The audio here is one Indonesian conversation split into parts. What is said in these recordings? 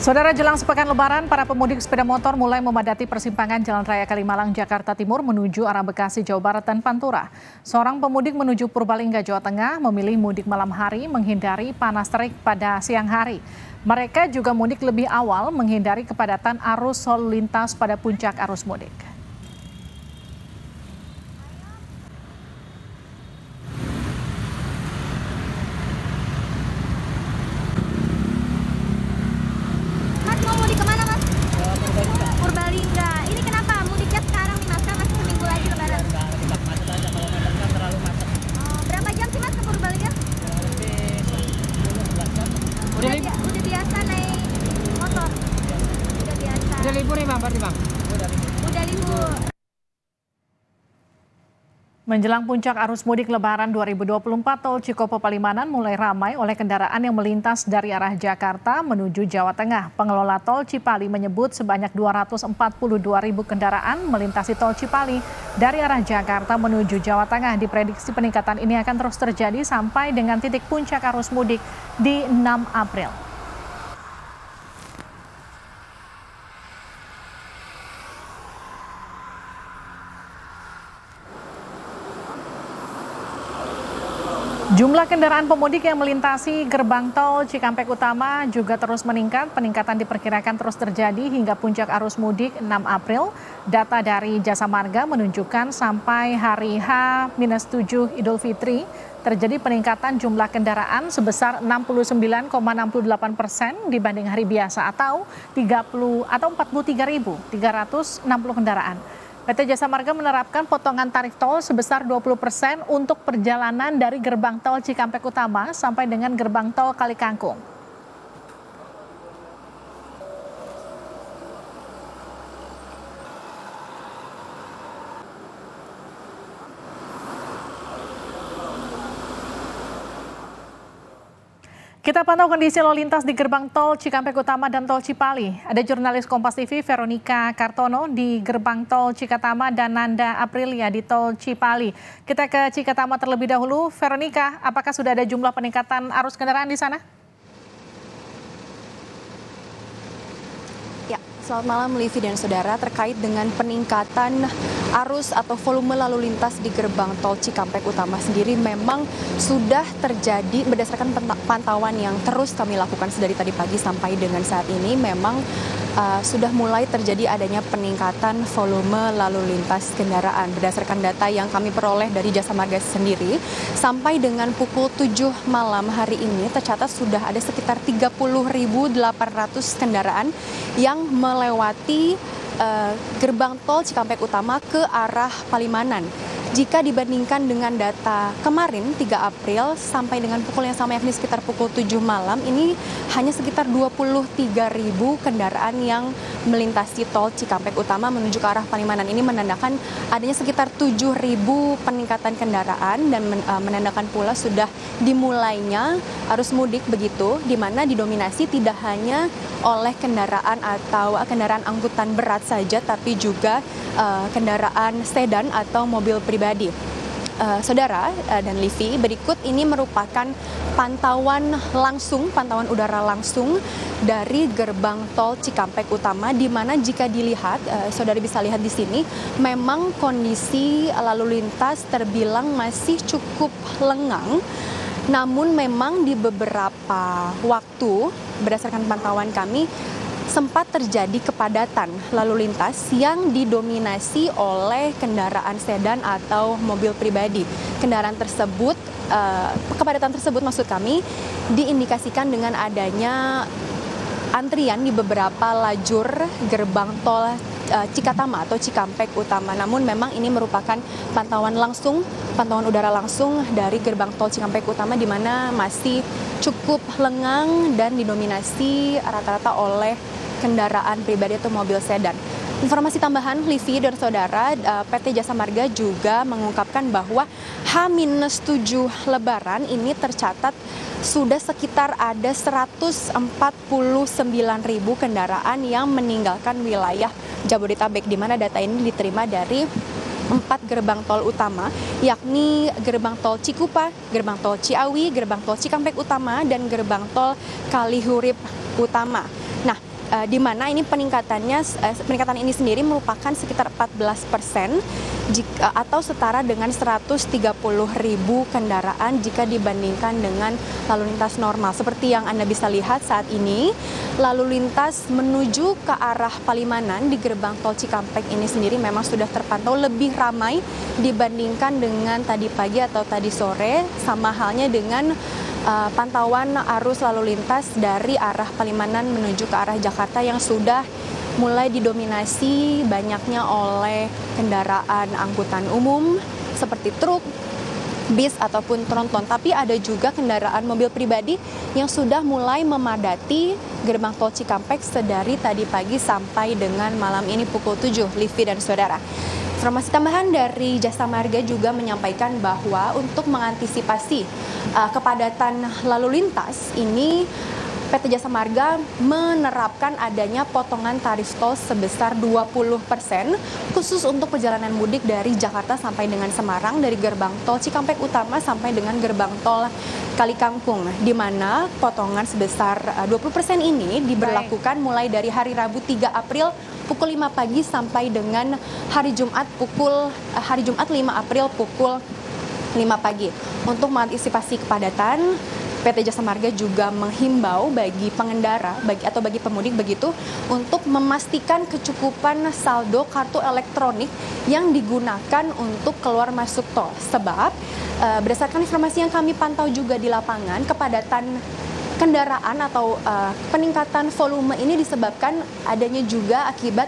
Saudara, jelang sepekan Lebaran, para pemudik sepeda motor mulai memadati persimpangan Jalan Raya Kalimalang, Jakarta Timur menuju arah Bekasi, Jawa Barat dan Pantura. Seorang pemudik menuju Purbalingga, Jawa Tengah memilih mudik malam hari menghindari panas terik pada siang hari. Mereka juga mudik lebih awal menghindari kepadatan arus lalu lintas pada puncak arus mudik. Purbalingga. Ini kenapa mudiknya sekarang nih Mas? Kan masih seminggu lagi Lebaran. Kita macet aja, kalau macet kan terlalu macet. Berapa jam sih Mas ke Purbalingga? Lebih 10-11 jam. Udah biasa naik motor. Udah biasa. Udah libur nih Bang, berarti Bang? Udah libur. Menjelang puncak arus mudik Lebaran 2024, tol Cikopo Palimanan mulai ramai oleh kendaraan yang melintas dari arah Jakarta menuju Jawa Tengah. Pengelola tol Cipali menyebut sebanyak 242.000 kendaraan melintasi tol Cipali dari arah Jakarta menuju Jawa Tengah. Diprediksi peningkatan ini akan terus terjadi sampai dengan titik puncak arus mudik di 6 April. Jumlah kendaraan pemudik yang melintasi gerbang tol Cikampek Utama juga terus meningkat. Peningkatan diperkirakan terus terjadi hingga puncak arus mudik 6 April. Data dari Jasa Marga menunjukkan sampai hari H-7 Idul Fitri terjadi peningkatan jumlah kendaraan sebesar 69,68% dibanding hari biasa atau 43.360 kendaraan. PT Jasa Marga menerapkan potongan tarif tol sebesar 20% untuk perjalanan dari gerbang tol Cikampek Utama sampai dengan gerbang tol Kali Kangkung. Kita pantau kondisi lalu lintas di gerbang tol Cikampek Utama dan tol Cipali. Ada jurnalis Kompas TV Veronica Kartono di gerbang tol Cikatama dan Nanda Aprilia di tol Cipali. Kita ke Cikatama terlebih dahulu. Veronica, apakah sudah ada jumlah peningkatan arus kendaraan di sana? Ya, selamat malam Livi dan saudara. Terkait dengan peningkatan arus atau volume lalu lintas di gerbang tol Cikampek Utama sendiri memang sudah terjadi berdasarkan pantauan yang terus kami lakukan dari tadi pagi sampai dengan saat ini memang sudah mulai terjadi adanya peningkatan volume lalu lintas kendaraan. Berdasarkan data yang kami peroleh dari Jasa Marga sendiri, sampai dengan pukul 7 malam hari ini tercatat sudah ada sekitar 30.800 kendaraan yang melewati gerbang tol Cikampek Utama ke arah Palimanan. Jika dibandingkan dengan data kemarin 3 April sampai dengan pukul yang sama yakni sekitar pukul 7 malam ini hanya sekitar 23.000 kendaraan yang melintasi tol Cikampek Utama menuju ke arah Palimanan. Ini menandakan adanya sekitar 7.000 peningkatan kendaraan dan menandakan pula sudah dimulainya arus mudik begitu, di mana didominasi tidak hanya oleh kendaraan atau kendaraan angkutan berat saja tapi juga kendaraan sedan atau mobil pribadi. Saudara dan Livi, berikut ini merupakan pantauan udara langsung dari gerbang tol Cikampek Utama, di mana jika dilihat, saudara bisa lihat di sini, memang kondisi lalu lintas terbilang masih cukup lengang. Namun memang di beberapa waktu, berdasarkan pantauan kami, sempat terjadi kepadatan lalu lintas yang didominasi oleh kendaraan sedan atau mobil pribadi. Kepadatan tersebut maksud kami diindikasikan dengan adanya antrian di beberapa lajur gerbang tol Cikatama atau Cikampek Utama. Namun memang ini merupakan pantauan udara langsung dari gerbang tol Cikampek Utama, di mana masih cukup lengang dan didominasi rata-rata oleh kendaraan pribadi atau mobil sedan. Informasi tambahan, Livi dan saudara, PT Jasa Marga juga mengungkapkan bahwa H-7 Lebaran ini tercatat sudah sekitar ada 149.000 kendaraan yang meninggalkan wilayah Jabodetabek, di mana data ini diterima dari 4 gerbang tol utama, yakni gerbang tol Cikupa, gerbang tol Ciawi, gerbang tol Cikampek Utama, dan gerbang tol Kalihurip Utama. Nah, di mana ini peningkatan ini sendiri merupakan sekitar 14% atau setara dengan 130.000 kendaraan jika dibandingkan dengan lalu lintas normal. Seperti yang Anda bisa lihat saat ini, lalu lintas menuju ke arah Palimanan di gerbang tol Cikampek ini sendiri memang sudah terpantau lebih ramai dibandingkan dengan tadi pagi atau tadi sore, sama halnya dengan pantauan arus lalu lintas dari arah Palimanan menuju ke arah Jakarta yang sudah mulai didominasi banyaknya oleh kendaraan angkutan umum seperti truk, bis ataupun tronton. Tapi ada juga kendaraan mobil pribadi yang sudah mulai memadati gerbang tol Cikampek sedari tadi pagi sampai dengan malam ini pukul 7, Livi dan saudara. Informasi tambahan dari Jasa Marga juga menyampaikan bahwa untuk mengantisipasi kepadatan lalu lintas ini, PT Jasa Marga menerapkan adanya potongan tarif tol sebesar 20% khusus untuk perjalanan mudik dari Jakarta sampai dengan Semarang dari gerbang tol Cikampek Utama sampai dengan gerbang tol Kalikangkung, di mana potongan sebesar 20% ini diberlakukan mulai dari hari Rabu 3 April pukul 5 pagi sampai dengan hari Jumat 5 April pukul 5 pagi. Untuk mengantisipasi kepadatan, PT Jasa Marga juga menghimbau bagi pengendara bagi pemudik begitu untuk memastikan kecukupan saldo kartu elektronik yang digunakan untuk keluar masuk tol. Sebab berdasarkan informasi yang kami pantau juga di lapangan, kepadatan kendaraan atau peningkatan volume ini disebabkan adanya juga akibat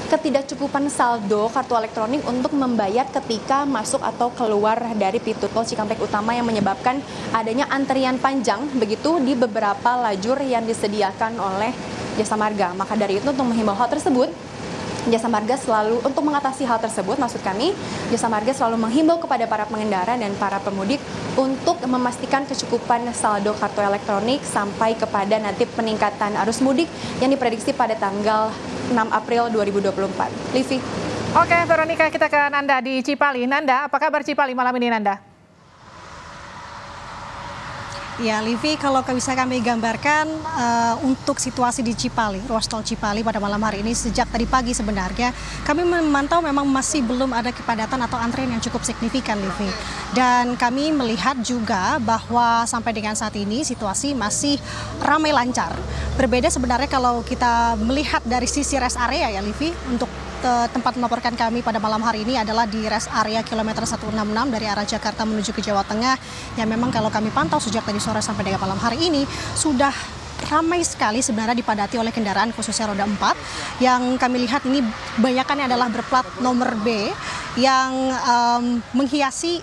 ketidakcukupan saldo kartu elektronik untuk membayar ketika masuk atau keluar dari pintu tol Cikampek Utama yang menyebabkan adanya antrian panjang begitu di beberapa lajur yang disediakan oleh Jasa Marga. Maka dari itu untuk menghimbau hal tersebut, Jasa Marga selalu untuk mengatasi hal tersebut, maksud kami, Jasa Marga selalu menghimbau kepada para pengendara dan para pemudik untuk memastikan kecukupan saldo kartu elektronik sampai kepada nanti peningkatan arus mudik yang diprediksi pada tanggal 6 April 2024. Livi. Oke, Veronica, kita ke Nanda di Cipali. Nanda, apa kabar Cipali malam ini, Nanda? Ya, Livi, kalau bisa kami gambarkan untuk situasi di Cipali, ruas tol Cipali pada malam hari ini sejak tadi pagi sebenarnya kami memantau memang masih belum ada kepadatan atau antrian yang cukup signifikan, Livi. Dan kami melihat juga bahwa sampai dengan saat ini situasi masih ramai lancar. Berbeda sebenarnya kalau kita melihat dari sisi rest area ya, Livi, untuk tempat melaporkan kami pada malam hari ini adalah di rest area kilometer 166 dari arah Jakarta menuju ke Jawa Tengah, yang memang kalau kami pantau sejak tadi sore sampai dengan malam hari ini sudah ramai sekali sebenarnya dipadati oleh kendaraan khususnya roda 4 yang kami lihat ini banyakannya adalah berplat nomor B yang menghiasi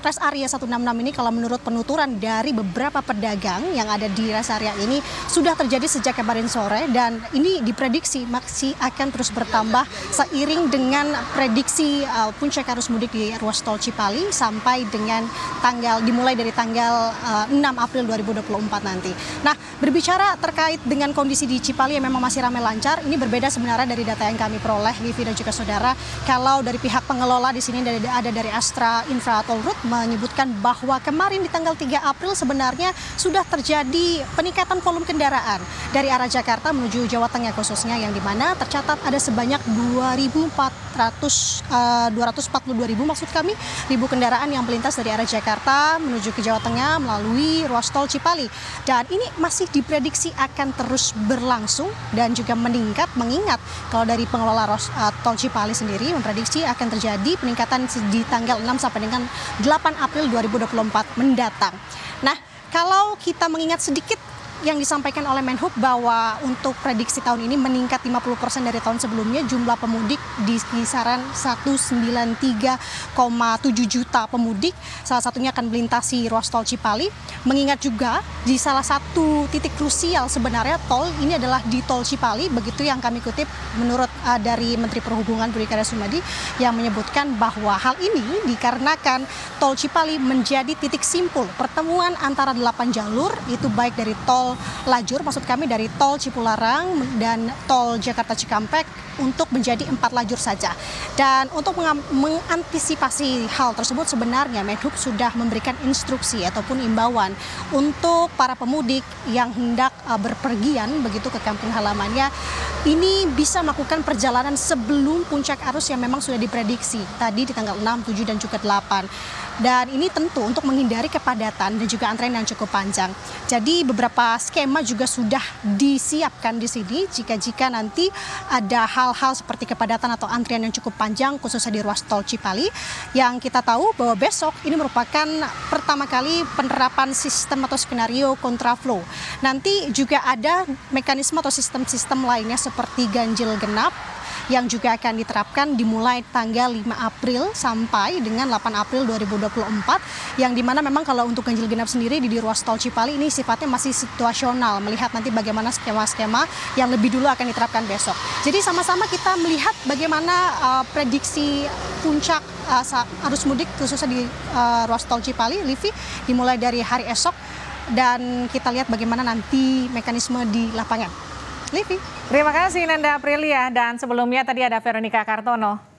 rest area 166 ini. Kalau menurut penuturan dari beberapa pedagang yang ada di rest area ini sudah terjadi sejak kemarin sore dan ini diprediksi masih akan terus bertambah seiring dengan prediksi puncak arus mudik di ruas tol Cipali sampai dengan dimulai dari tanggal 6 April 2024 nanti. Nah, berbicara terkait dengan kondisi di Cipali yang memang masih ramai lancar, ini berbeda sebenarnya dari data yang kami peroleh, Livi dan juga saudara. Kalau dari pihak pengelola di sini ada dari Astra Infra Toll Route menyebutkan bahwa kemarin di tanggal 3 April sebenarnya sudah terjadi peningkatan volume kendaraan dari arah Jakarta menuju Jawa Tengah khususnya, yang dimana tercatat ada sebanyak 242.000 maksud kami ribu kendaraan yang melintas dari arah Jakarta menuju ke Jawa Tengah melalui ruas tol Cipali, dan ini masih diprediksi akan terus berlangsung dan juga meningkat, mengingat kalau dari pengelola tol Cipali sendiri memprediksi akan terjadi peningkatan di tanggal 6 sampai dengan 8 April 2024 mendatang. Nah, kalau kita mengingat sedikit yang disampaikan oleh Menhub bahwa untuk prediksi tahun ini meningkat 50% dari tahun sebelumnya, jumlah pemudik di kisaran 193,7 juta pemudik, salah satunya akan melintasi ruas tol Cipali. Mengingat juga di salah satu titik krusial sebenarnya tol ini adalah di tol Cipali, begitu yang kami kutip menurut dari Menteri Perhubungan Budi Karya Sumadi yang menyebutkan bahwa hal ini dikarenakan tol Cipali menjadi titik simpul pertemuan antara 8 jalur, itu baik dari tol total lajur, maksud kami dari tol Cipularang dan tol Jakarta Cikampek untuk menjadi 4 lajur saja. Dan untuk mengantisipasi hal tersebut sebenarnya Menhub sudah memberikan instruksi ataupun imbauan untuk para pemudik yang hendak berpergian begitu ke kampung halamannya ini bisa melakukan perjalanan sebelum puncak arus yang memang sudah diprediksi tadi di tanggal 6, 7 dan juga 8. Dan ini tentu untuk menghindari kepadatan dan juga antrean yang cukup panjang. Jadi beberapa skema juga sudah disiapkan di sini jika nanti ada hal-hal seperti kepadatan atau antrian yang cukup panjang khususnya di ruas tol Cipali, yang kita tahu bahwa besok ini merupakan pertama kali penerapan sistem atau skenario kontraflow. Nanti juga ada mekanisme atau sistem-sistem lainnya seperti ganjil genap yang juga akan diterapkan dimulai tanggal 5 April sampai dengan 8 April 2024, yang dimana memang kalau untuk ganjil genap sendiri di ruas tol Cipali ini sifatnya masih situasional, melihat nanti bagaimana skema-skema yang lebih dulu akan diterapkan besok. Jadi sama-sama kita melihat bagaimana prediksi puncak arus mudik khususnya di ruas tol Cipali, Livi, dimulai dari hari esok, dan kita lihat bagaimana nanti mekanisme di lapangan. Livi. Terima kasih Nanda Aprilia, dan sebelumnya tadi ada Veronica Kartono.